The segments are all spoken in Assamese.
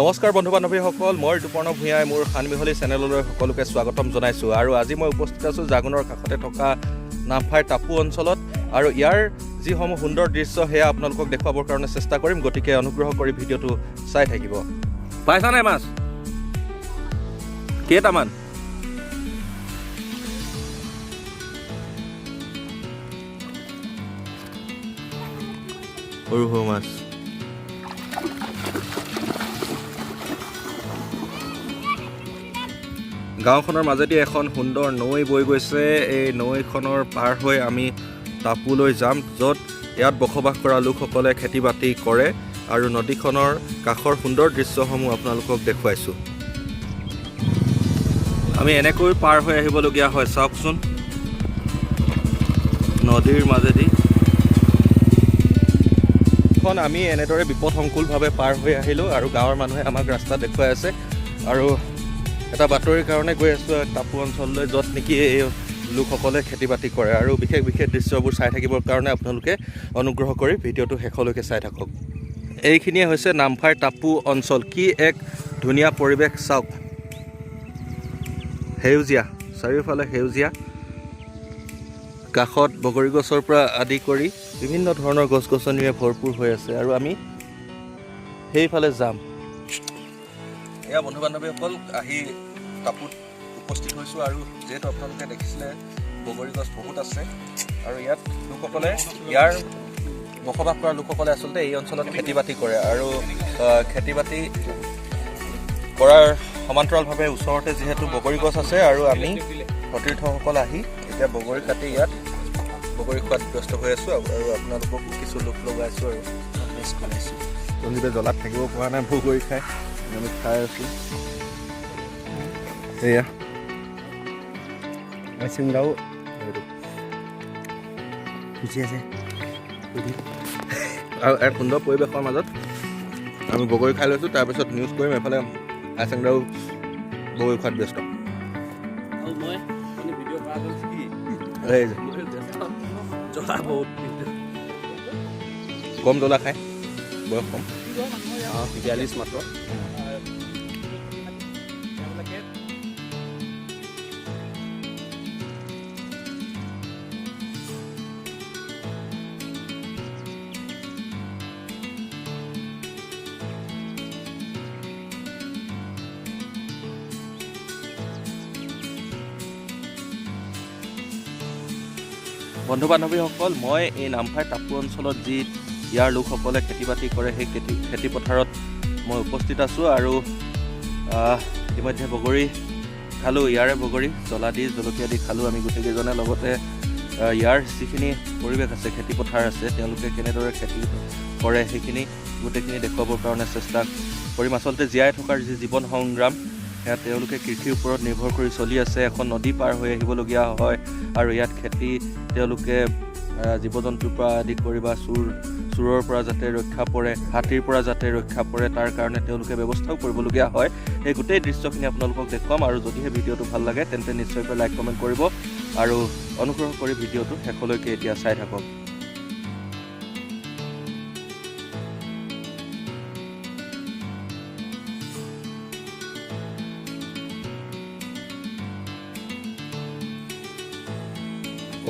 নমস্কাৰ বন্ধু বান্ধৱীসকল, মই দুপৰ্ণ ভূঞাই মোৰ হানমিহলি চেনেললৈ সকলোকে স্বাগতম জনাইছোঁ। আৰু আজি মই উপস্থিত আছোঁ জাগুনৰ কাষতে থকা নামফাই টাপু অঞ্চলত। আৰু ইয়াৰ যিসমূহ সুন্দৰ দৃশ্য সেয়া আপোনালোকক দেখুৱাবৰ কাৰণে চেষ্টা কৰিম, গতিকে অনুগ্ৰহ কৰি ভিডিঅ'টো চাই থাকিব। পাইছা নাই মাছ? কেইটামান? সৰু সৰু মাছ। গাঁওখনৰ মাজেদি এখন সুন্দৰ নৈ বৈ গৈছে। এই নৈখনৰ পাৰ হৈ আমি টাপুলৈ যাম, য'ত ইয়াত বসবাস কৰা লোকসকলে খেতি বাতি কৰে। আৰু নদীখনৰ কাষৰ সুন্দৰ দৃশ্যসমূহ আপোনালোকক দেখুৱাইছোঁ। আমি এনেকৈ পাৰ হৈ আহিবলগীয়া হয়, চাওকচোন নদীৰ মাজেদি। আমি এনেদৰে বিপদসংকুলভাৱে পাৰ হৈ আহিলোঁ আৰু গাঁৱৰ মানুহে আমাক ৰাস্তা দেখুৱাই আছে। আৰু এটা বাতৰিৰ কাৰণে গৈ আছোঁ টাপু অঞ্চললৈ, য'ত নেকি এই লোকসকলে খেতি বাতি কৰে। আৰু বিশেষ বিশেষ দৃশ্যবোৰ চাই থাকিবৰ কাৰণে আপোনালোকে অনুগ্ৰহ কৰি ভিডিঅ'টো শেষলৈকে চাই থাকক। এইখিনিয়ে হৈছে নামফাই টাপু অঞ্চল। কি এক ধুনীয়া পৰিৱেশ চাওক, সেউজীয়া, চাৰিওফালে সেউজীয়া। কাষত বগৰী গছৰ পৰা আদি কৰি বিভিন্ন ধৰণৰ গছ গছনিৰে ভৰপূৰ হৈ আছে। আৰু আমি সেইফালে যাম। এয়া বন্ধু বান্ধৱীসকল, আহি টাপুত উপস্থিত হৈছোঁ। আৰু যিহেতু আপোনালোকে দেখিছিলে বগৰী গছ বহুত আছে, আৰু ইয়াত লোকসকলে, ইয়াৰ বসবাস কৰা লোকসকলে আচলতে এই অঞ্চলত খেতি বাতি কৰে। আৰু খেতি বাতি কৰাৰ সমান্তৰালভাৱে ওচৰতে যিহেতু বগৰী গছ আছে, আৰু আমি সতীৰ্থসকল আহি এতিয়া বগৰী কাটি ইয়াত বগৰী খোৱাত ব্যস্ত হৈ আছোঁ। আৰু আপোনালোকক কিছু লোক লগাইছোঁ আৰু বনাইছোঁ। সঞ্জীৱে জ্বলাত থাকিব পৰা নাই, বগৰী খাই আমি খাই আছোঁ। এয়া চিংৰাও খুচি আছে। আৰু এক সুন্দৰ পৰিৱেশৰ মাজত আমি বগৰী খাই লৈছোঁ। তাৰপিছত নিউজ কৰিম, এফালে আইচিংৰাও বগৰী খোৱাত ব্যস্ত। কম জ্বলা খায়, বয়স কম, 42 মাত্ৰ। বন্ধু বান্ধৱীসকল, মই এই নামফাই টাপু অঞ্চলত যি ইয়াৰ লোকসকলে খেতি বাতি কৰে, সেই খেতি পথাৰত মই উপস্থিত আছোঁ। আৰু ইতিমধ্যে বগৰী খালোঁ, ইয়াৰে বগৰী জ্বলা দি জলকীয়া দি খালোঁ আমি গোটেইকেইজনে। লগতে ইয়াৰ যিখিনি পৰিৱেশ আছে, খেতি পথাৰ আছে, তেওঁলোকে কেনেদৰে খেতি কৰে সেইখিনি গোটেইখিনি দেখুৱাবৰ কাৰণে চেষ্টা কৰিম। আচলতে জীয়াই থকাৰ যি জীৱন সংগ্ৰাম, সেয়া তেওঁলোকে কৃষিৰ ওপৰত নিৰ্ভৰ কৰি চলি আছে। এখন নদী পাৰ হৈ আহিবলগীয়া হয়, আৰু ইয়াত খেতি তেওঁলোকে জীৱ জন্তুৰ পৰা আদি কৰি বা চোৰৰ পৰা যাতে ৰক্ষা পৰে, হাতীৰ পৰা যাতে ৰক্ষা পৰে, তাৰ কাৰণে তেওঁলোকে ব্যৱস্থাও কৰিবলগীয়া হয়। সেই গোটেই দৃশ্যখিনি আপোনালোকক দেখুৱাম। আৰু যদিহে ভিডিঅ'টো ভাল লাগে তেন্তে নিশ্চয়কৈ লাইক কমেণ্ট কৰিব, আৰু অনুগ্ৰহ কৰি ভিডিঅ'টো শেষলৈকে এতিয়া চাই থাকক।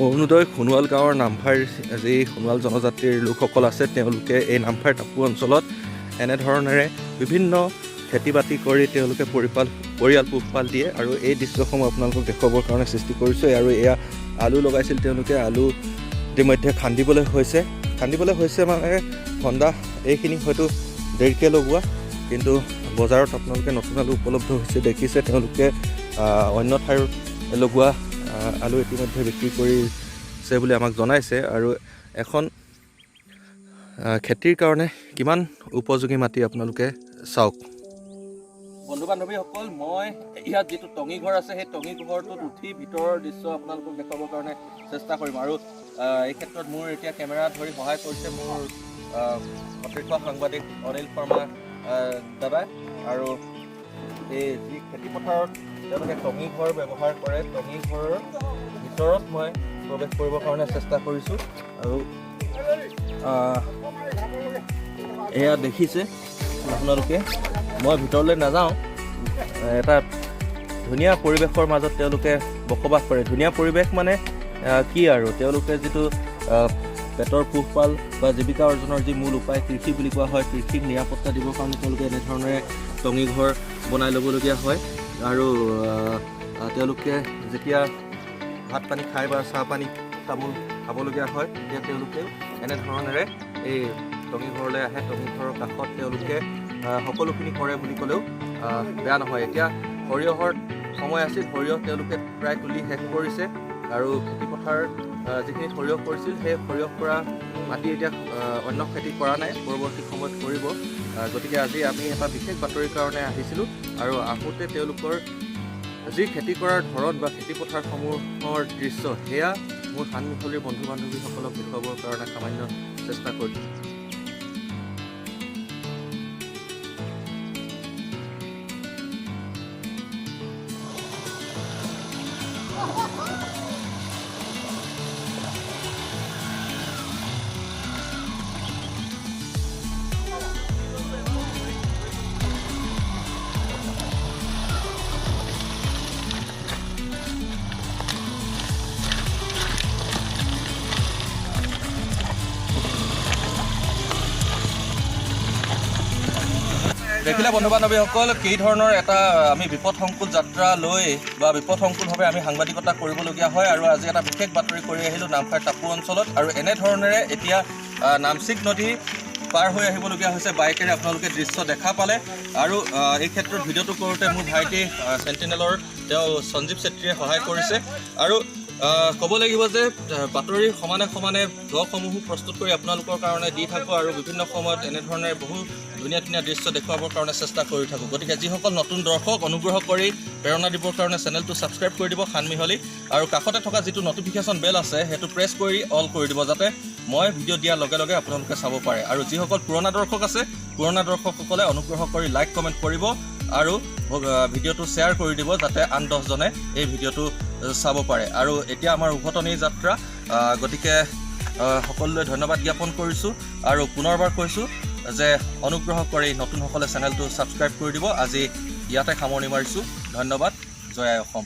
অৰুণোদয় সোণোৱাল গাঁৱৰ নামফাইৰ যি সোণোৱাল জনজাতিৰ লোকসকল আছে, তেওঁলোকে এই নামফাইৰ টাপু অঞ্চলত এনেধৰণেৰে বিভিন্ন খেতি বাতি কৰি তেওঁলোকে পৰিয়াল পোহপাল দিয়ে। আৰু এই দৃশ্যসমূহ আপোনালোকক দেখুৱাবৰ কাৰণে সৃষ্টি কৰিছোঁ। আৰু এয়া আলু লগাইছিল তেওঁলোকে, আলু ইতিমধ্যে খান্দিবলৈ হৈছে মানে খন্দা। এইখিনি হয়তো দেৰিকৈ লগোৱা, কিন্তু বজাৰত আপোনালোকে নতুন আলু উপলব্ধ হৈছে, দেখিছে তেওঁলোকে অন্য ঠাইৰ লগোৱা আলু ইতিমধ্যে বিক্ৰী কৰিছে বুলি আমাক জনাইছে। আৰু এখন খেতিৰ কাৰণে কিমান উপযোগী মাটি আপোনালোকে চাওক। বন্ধু বান্ধৱীসকল, মই ইয়াত যিটো টঙি ঘৰ আছে, সেই টঙি ঘৰটোত উঠি ভিতৰৰ দৃশ্য আপোনালোকক দেখুৱাবৰ কাৰণে চেষ্টা কৰিম। আৰু এই ক্ষেত্ৰত মোৰ এতিয়া কেমেৰা ধৰি সহায় কৰিছে মোৰ সতীৰ্থ সাংবাদিক অনিল শৰ্মা দাদাই। আৰু এই যি খেতি পথাৰত তেওঁলোকে টঙি ঘৰ ব্যৱহাৰ কৰে, টঙি ঘৰৰ ভিতৰত মই প্ৰৱেশ কৰিবৰ কাৰণে চেষ্টা কৰিছোঁ। আৰু এয়া দেখিছে আপোনালোকে মই ভিতৰলৈ নাযাওঁ এটা ধুনীয়া পৰিৱেশৰ মাজত তেওঁলোকে বসবাস কৰে ধুনীয়া পৰিৱেশ মানে কি আৰু তেওঁলোকে যিটো পেটৰ পোহপাল বা জীৱিকা অৰ্জনৰ যি মূল উপায় কৃষি বুলি কোৱা হয় কৃষিক নিৰাপত্তা দিবৰ কাৰণে তেওঁলোকে এনেধৰণেৰে টঙি ঘৰ বনাই ল'বলগীয়া হয় আৰু তেওঁলোকে যেতিয়া ভাত পানী খাই বা চাহ পানী তামোল খাবলগীয়া হয় তেতিয়া তেওঁলোকে এনেধৰণেৰে এই টঙি ঘৰলৈ আহে টঙি ঘৰৰ কাষত তেওঁলোকে সকলোখিনি কৰে বুলি ক'লেও বেয়া নহয় এতিয়া সৰিয়হৰ সময় আছিল সৰিয়হ তেওঁলোকে প্ৰায় তুলি শেষ কৰিছে আৰু খেতিপথাৰ যিখিনি সৰিয়হ কৰিছিল সেই সৰিয়হ কৰা মাটি এতিয়া অন্য খেতি কৰা নাই পৰৱৰ্তী সময়ত কৰিব গতিকে আজি আমি এটা বিশেষ বাতৰিৰ কাৰণে আহিছিলোঁ আৰু আহোঁতে তেওঁলোকৰ যি খেতি কৰাৰ ধৰণ বা খেতিপথাৰসমূহৰ দৃশ্য সেয়া মোৰ হানমিহলিৰ বন্ধু বান্ধৱীসকলক দেখুৱাবৰ কাৰণে সামান্য চেষ্টা কৰিছোঁ দেখিলে বন্ধু বান্ধৱীসকল কি ধৰণৰ এটা আমি বিপদসংকুল যাত্ৰা লৈ বা বিপদসংকুলভাৱে আমি সাংবাদিকতা কৰিবলগীয়া হয় আৰু আজি এটা বিশেষ বাতৰি কৰি আহিলোঁ নামফাৰ টাপু অঞ্চলত আৰু এনেধৰণেৰে এতিয়া নামচিক নদী পাৰ হৈ আহিবলগীয়া হৈছে বাইকেৰে আপোনালোকে দৃশ্য দেখা পালে আৰু এই ক্ষেত্ৰত ভিডিঅ'টো কৰোঁতে মোৰ ভাইটি চেণ্টিনেলৰ তেওঁ সঞ্জীৱ চেত্ৰীয়ে সহায় কৰিছে আৰু ক'ব লাগিব যে বাতৰিৰ সমানে সমানে ব্লগসমূহো প্ৰস্তুত কৰি আপোনালোকৰ কাৰণে দি থাকোঁ আৰু বিভিন্ন সময়ত এনেধৰণে বহু ধুনীয়া ধুনীয়া দৃশ্য দেখুৱাবৰ কাৰণে চেষ্টা কৰি থাকোঁ গতিকে যিসকল নতুন দৰ্শক অনুগ্ৰহ কৰি প্ৰেৰণা দিবৰ কাৰণে চেনেলটো ছাবস্ক্ৰাইব কৰি দিব হানমিহলি আৰু কাষতে থকা যিটো নটিফিকেশ্যন বেল আছে সেইটো প্ৰেছ কৰি অল কৰি দিব যাতে মই ভিডিঅ' দিয়াৰ লগে লগে আপোনালোকে চাব পাৰে আৰু যিসকল পুৰণা দৰ্শক আছে পুৰণা দৰ্শকসকলে অনুগ্ৰহ কৰি লাইক কমেণ্ট কৰিব আৰু ভিডিঅ'টো শ্বেয়াৰ কৰি দিব যাতে আন 10জনে এই ভিডিঅ'টো চাব পাৰে আৰু এতিয়া আমাৰ উভতনি যাত্ৰা গতিকে সকলোলৈ ধন্যবাদ জ্ঞাপন কৰিছোঁ আৰু পুনৰবাৰ কৈছোঁ যে অনুগ্ৰহ কৰি নতুনসকলে চেনেলটো ছাবস্ক্ৰাইব কৰি দিব আজি ইয়াতে সামৰণি মাৰিছোঁ ধন্যবাদ জয় আই অসম